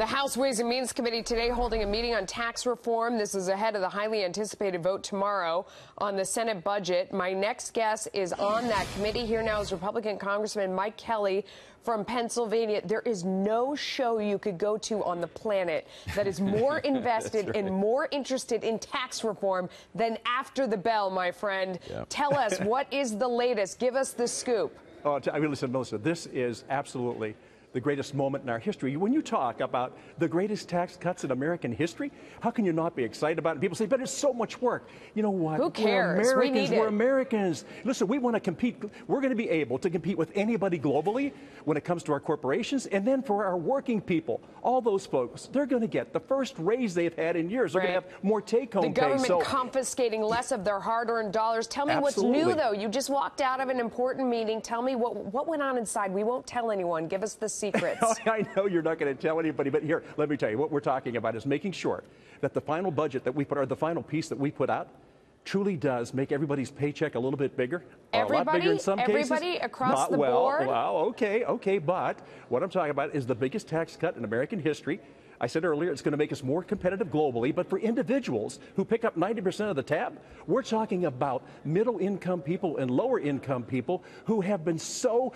The House Ways and Means Committee today holding a meeting on tax reform. This is ahead of the highly anticipated vote tomorrow on the Senate budget. My next guest is on that committee. Here now is Republican Congressman Mike Kelly from Pennsylvania. There is no show you could go to on the planet that is more invested and more interested in tax reform than After the Bell, my friend. Yep. Tell us, what is the latest? Give us the scoop. Oh, I mean, listen, Melissa, this is absolutely the greatest moment in our history. When you talk about the greatest tax cuts in American history, how can you not be excited about it? People say, but it's so much work. You know what? Who cares? We're Americans. We're Americans. Listen, we want to compete. We're going to be able to compete with anybody globally when it comes to our corporations. And then for our working people, all those folks, they're going to get the first raise they've had in years. They're going to have more take-home pay. The government confiscating less of their hard-earned dollars. Tell me what's new, though. You just walked out of an important meeting. Tell me what went on inside. We won't tell anyone. Give us the secrets. I know you're not going to tell anybody, but here, let me tell you, what we're talking about is making sure that the final budget that we put, or the final piece that we put out, truly does make everybody's paycheck a little bit bigger. Everybody? A lot bigger in some cases. Everybody across the board? Well, okay, but what I'm talking about is the biggest tax cut in American history. I said earlier, it's going to make us more competitive globally, but for individuals who pick up 90% of the tab, we're talking about middle-income people and lower-income people who have been so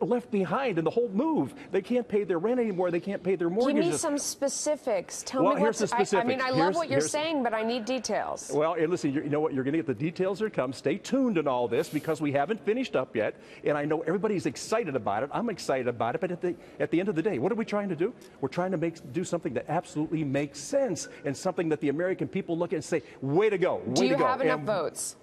left behind in the whole move. They can't pay their rent anymore. They can't pay their mortgages. Give me some specifics. Tell me here's the specifics. I mean, I love what you're saying, but I need details. Well, and listen, you know what? You're going to get the details that come. Stay tuned in all this because we haven't finished up yet, and I know everybody's excited about it. I'm excited about it, but at the end of the day, what are we trying to do? We're trying to do something that absolutely makes sense and something that the American people look at and say, way to go, way to go. Do you have enough votes?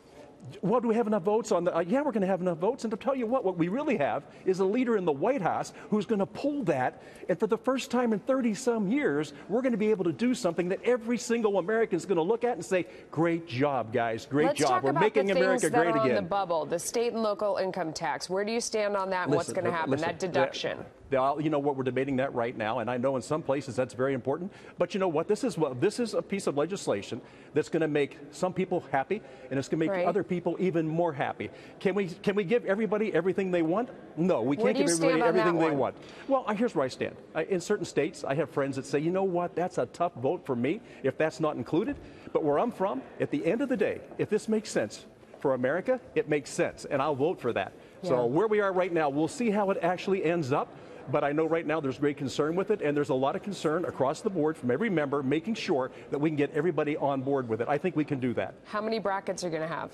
Well, do we have enough votes on the, yeah, we're going to have enough votes. And to tell you what we really have is a leader in the White House who's going to pull that. And for the first time in 30-some years, we're going to be able to do something that every single American is going to look at and say, great job, guys, great job. We're making America great again. Let's talk about the things that are on the bubble, the state and local income tax. Where do you stand on that and what's going to happen, that deduction? You know what, we're debating that right now, and I know in some places that's very important. But you know what? This is a piece of legislation that's going to make some people happy, and it's going to make other people even more happy. Can we give everybody everything they want? No, we can't give everybody everything they want. Well, here's where I stand. In certain states, I have friends that say, you know what? That's a tough vote for me if that's not included. But where I'm from, at the end of the day, if this makes sense for America, it makes sense, and I'll vote for that. Yeah. So where we are right now, we'll see how it actually ends up. But I know right now there's great concern with it, and there's a lot of concern across the board from every member making sure that we can get everybody on board with it. I think we can do that. How many brackets are you going to have?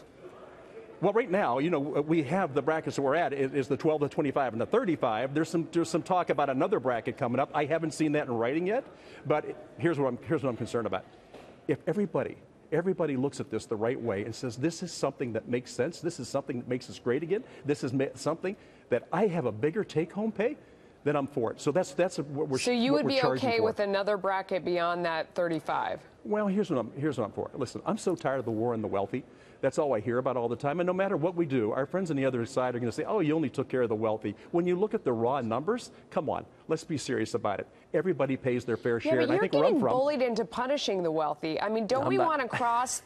Well, right now, you know, we have the brackets that we're at is the 12, the 25, and the 35. There's some talk about another bracket coming up. I haven't seen that in writing yet, but here's what I'm concerned about. If everybody looks at this the right way and says, this is something that makes sense, this is something that makes us great again, this is something that I have a bigger take-home pay, then I'm for it. So that's what we're. So you would be okay with another bracket beyond that 35? Well, here's what I'm for. Listen, I'm so tired of the war on the wealthy. That's all I hear about all the time. And no matter what we do, our friends on the other side are going to say, oh, you only took care of the wealthy. When you look at the raw numbers, come on, let's be serious about it. Everybody pays their fair share. But and I think where I'm from, you're getting bullied into punishing the wealthy. I mean, don't we want to across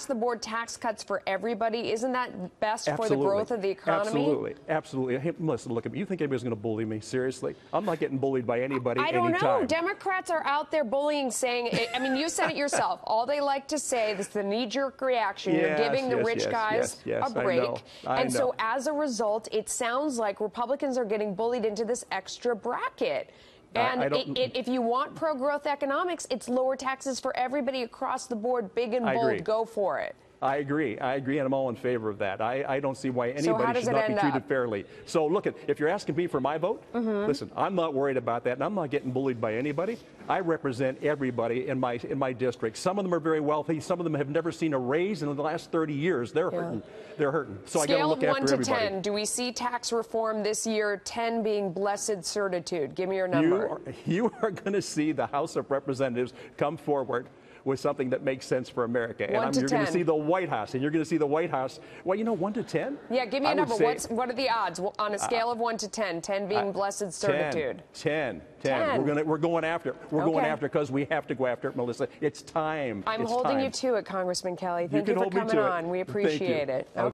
the board tax cuts for everybody? Isn't that best for the growth of the economy? Absolutely. Hey, listen, look at me. You think anybody's going to bully me? Seriously? I'm not getting bullied by anybody I don't anytime. know. Democrats are out there bullying, saying, I mean, you said it yourself. All they like to say, this is the knee-jerk reaction. You're giving the rich guys a break. I know. So as a result, it sounds like Republicans are getting bullied into this extra bracket. And if you want pro-growth economics, it's lower taxes for everybody across the board, big and bold. Go for it. I agree, and I'm all in favor of that. I don't see why anybody should not be treated fairly. So look, if you're asking me for my vote, listen, I'm not worried about that, and I'm not getting bullied by anybody. I represent everybody in my district. Some of them are very wealthy. Some of them have never seen a raise in the last 30 years. They're hurting. They're hurting. So I got to look after everybody. Scale of 1 to 10, do we see tax reform this year, 10 being blessed certitude? Give me your number. You are going to see the House of Representatives come forward with something that makes sense for America. And you're going to see the White House, and you're going to see the White House, well, you know, 1 to 10? Yeah, give me a number. What are the odds on a scale of 1 to 10, 10 being blessed certitude? 10. We're going after it. We're going after it because we have to go after it, Melissa. It's time. I'm holding you to it, Congressman Kelly. Thank you for coming on. We appreciate it.